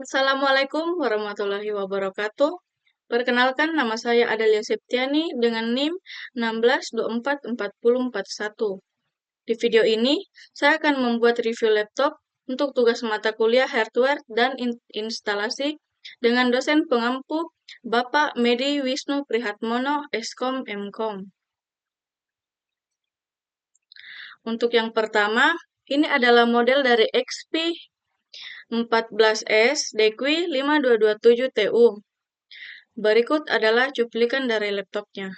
Assalamualaikum warahmatullahi wabarakatuh. Perkenalkan, nama saya Adelia Septiani dengan NIM 16244041. Di video ini, saya akan membuat review laptop untuk tugas mata kuliah hardware dan instalasi dengan dosen pengampu Bapak Medi Wisnu Prihatmono, Eskom Mkom. Untuk yang pertama, ini adalah model dari XP 14S Dequi 5227 TU. Berikut adalah cuplikan dari laptopnya.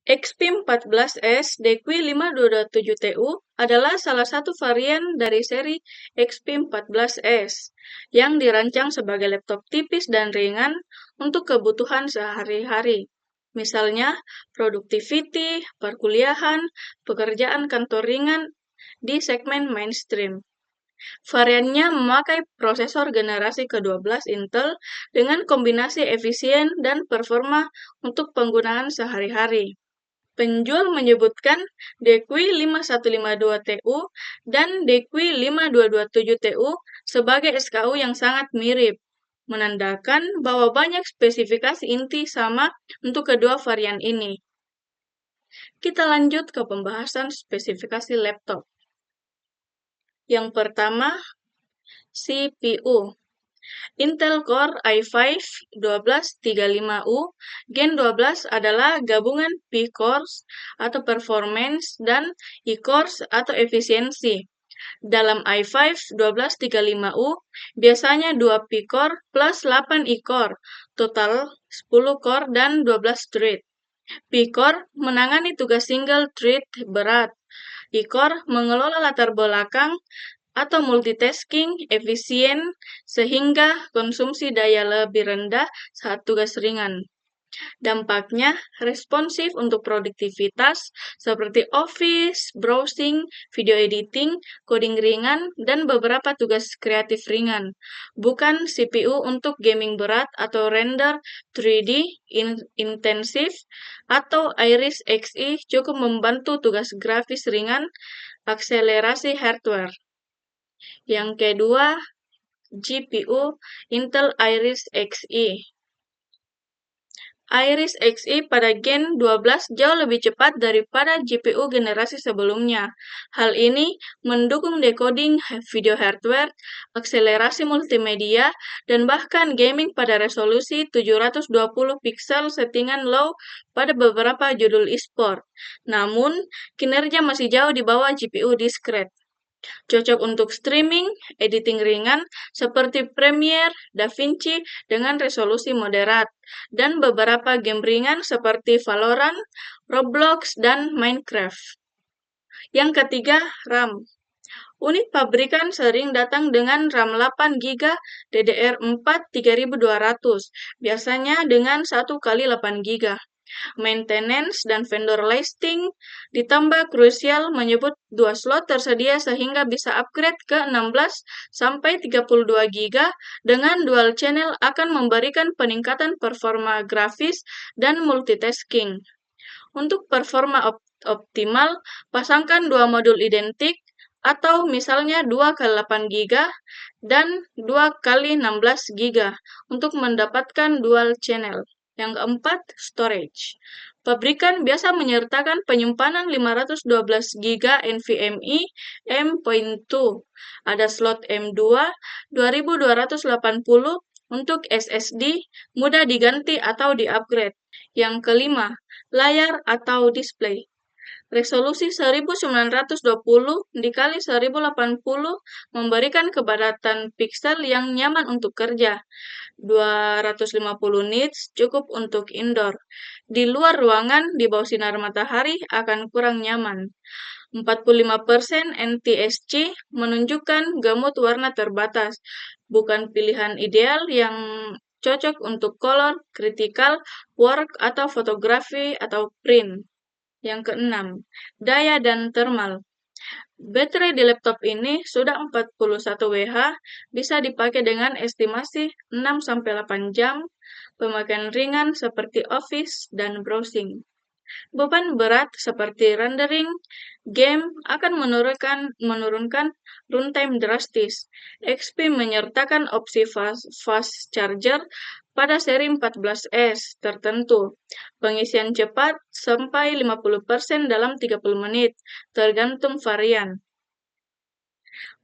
XP 14S Dequi 5227 TU adalah salah satu varian dari seri XP 14S yang dirancang sebagai laptop tipis dan ringan untuk kebutuhan sehari-hari. Misalnya, productivity, perkuliahan, pekerjaan kantor ringan di segmen mainstream. Variannya memakai prosesor generasi ke-12 Intel dengan kombinasi efisien dan performa untuk penggunaan sehari-hari. Penjual menyebutkan Dequi 5152 TU dan Dequi 5227 TU sebagai SKU yang sangat mirip, menandakan bahwa banyak spesifikasi inti sama untuk kedua varian ini. Kita lanjut ke pembahasan spesifikasi laptop. Yang pertama, CPU. Intel Core i5 1235U Gen 12 adalah gabungan P-cores atau performance dan E-cores atau efisiensi. Dalam i5 1235U biasanya 2 P-core plus 8 E-core, total 10 core dan 12 thread. P-core menangani tugas single thread berat. E-core mengelola latar belakang atau multitasking efisien sehingga konsumsi daya lebih rendah saat tugas ringan. Dampaknya responsif untuk produktivitas seperti office, browsing, video editing, coding ringan, dan beberapa tugas kreatif ringan. Bukan CPU untuk gaming berat atau render 3D intensif atau Iris Xe cukup membantu tugas grafis ringan, akselerasi hardware. Yang kedua, GPU Intel Iris Xe. Iris Xe pada Gen 12 jauh lebih cepat daripada GPU generasi sebelumnya. Hal ini mendukung decoding video hardware, akselerasi multimedia, dan bahkan gaming pada resolusi 720 pixel settingan low pada beberapa judul e-sport. Namun, kinerja masih jauh di bawah GPU discrete. Cocok untuk streaming, editing ringan seperti Premiere, DaVinci dengan resolusi moderat, dan beberapa game ringan seperti Valorant, Roblox, dan Minecraft. Yang ketiga, RAM. Unit pabrikan sering datang dengan RAM 8GB DDR4 3200, biasanya dengan 1x8GB. Maintenance dan vendor listing ditambah krusial menyebut 2 slot tersedia sehingga bisa upgrade ke 16 sampai 32 GB dengan dual channel akan memberikan peningkatan performa grafis dan multitasking. Untuk performa optimal, pasangkan 2 modul identik atau misalnya 2x8GB dan 2x16GB untuk mendapatkan dual channel. Yang keempat, storage. Pabrikan biasa menyertakan penyimpanan 512GB NVMe M.2. Ada slot M2 2280 untuk SSD, mudah diganti atau di-upgrade. Yang kelima, layar atau display. Resolusi 1920 dikali 1080 memberikan kepadatan piksel yang nyaman untuk kerja. 250 nits cukup untuk indoor. Di luar ruangan, di bawah sinar matahari akan kurang nyaman. 45% NTSC menunjukkan gamut warna terbatas, bukan pilihan ideal yang cocok untuk color, critical, work, atau fotografi atau print. Yang keenam, daya dan thermal. Baterai di laptop ini sudah 41 Wh, bisa dipakai dengan estimasi 6-8 jam, pemakaian ringan seperti office dan browsing. Beban berat seperti rendering, game akan menurunkan runtime drastis. XP menyertakan opsi fast charger pada seri 14S tertentu. Pengisian cepat sampai 50% dalam 30 menit, tergantung varian.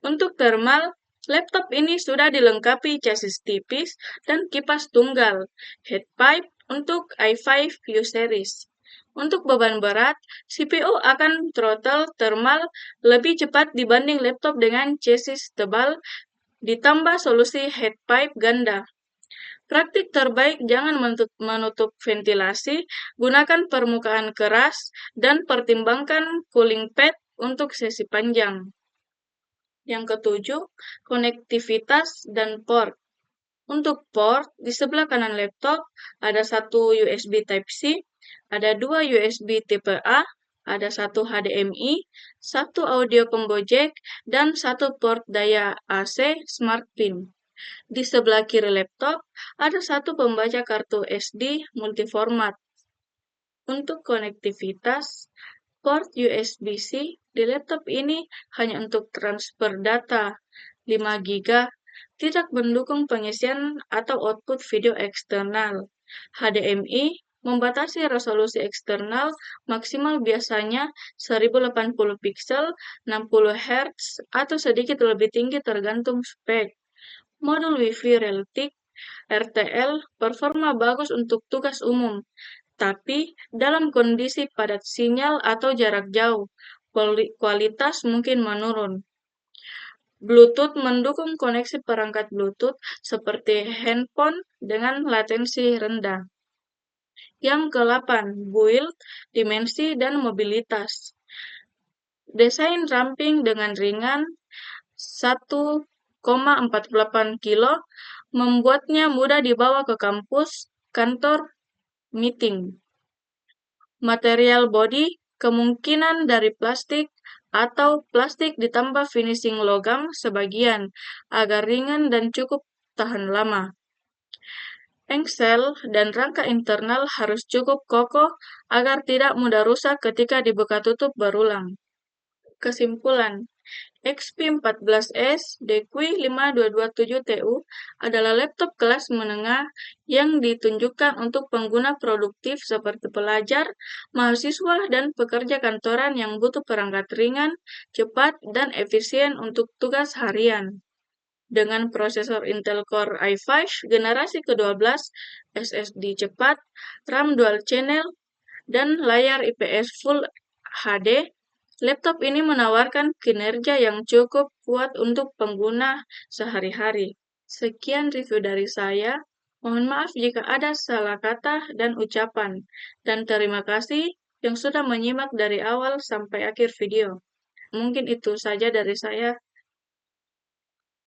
Untuk thermal, laptop ini sudah dilengkapi chassis tipis dan kipas tunggal, headpipe untuk i5 U series. Untuk beban berat, CPU akan throttle thermal lebih cepat dibanding laptop dengan chassis tebal, ditambah solusi headpipe ganda. Praktik terbaik jangan menutup ventilasi, gunakan permukaan keras, dan pertimbangkan cooling pad untuk sesi panjang. Yang ketujuh, konektivitas dan port. Untuk port, di sebelah kanan laptop ada satu USB Type-C, ada 2 USB tipe A, ada satu HDMI, satu audio combo jack, dan satu port daya AC Smart Pin. Di sebelah kiri laptop ada satu pembaca kartu SD multiformat. Untuk konektivitas, port USB-C di laptop ini hanya untuk transfer data 5 GB, tidak mendukung pengisian atau output video eksternal. HDMI membatasi resolusi eksternal maksimal biasanya 1080 pixel, 60 Hz, atau sedikit lebih tinggi tergantung spek. Modul Wi-Fi Realtek RTL performa bagus untuk tugas umum, tapi dalam kondisi padat sinyal atau jarak jauh, kualitas mungkin menurun. Bluetooth mendukung koneksi perangkat Bluetooth seperti handphone dengan latensi rendah. Yang ke-8, build, dimensi, dan mobilitas. Desain ramping dengan ringan 1,48 kilo membuatnya mudah dibawa ke kampus, kantor, meeting. Material body kemungkinan dari plastik atau plastik ditambah finishing logam sebagian agar ringan dan cukup tahan lama. Engsel dan rangka internal harus cukup kokoh agar tidak mudah rusak ketika dibuka tutup berulang. Kesimpulan, XP14S DQI 5227TU adalah laptop kelas menengah yang ditunjukkan untuk pengguna produktif seperti pelajar, mahasiswa, dan pekerja kantoran yang butuh perangkat ringan, cepat, dan efisien untuk tugas harian. Dengan prosesor Intel Core i5 generasi ke-12, SSD cepat, RAM dual channel, dan layar IPS Full HD, laptop ini menawarkan kinerja yang cukup kuat untuk pengguna sehari-hari. Sekian review dari saya. Mohon maaf jika ada salah kata dan ucapan. Dan terima kasih yang sudah menyimak dari awal sampai akhir video. Mungkin itu saja dari saya.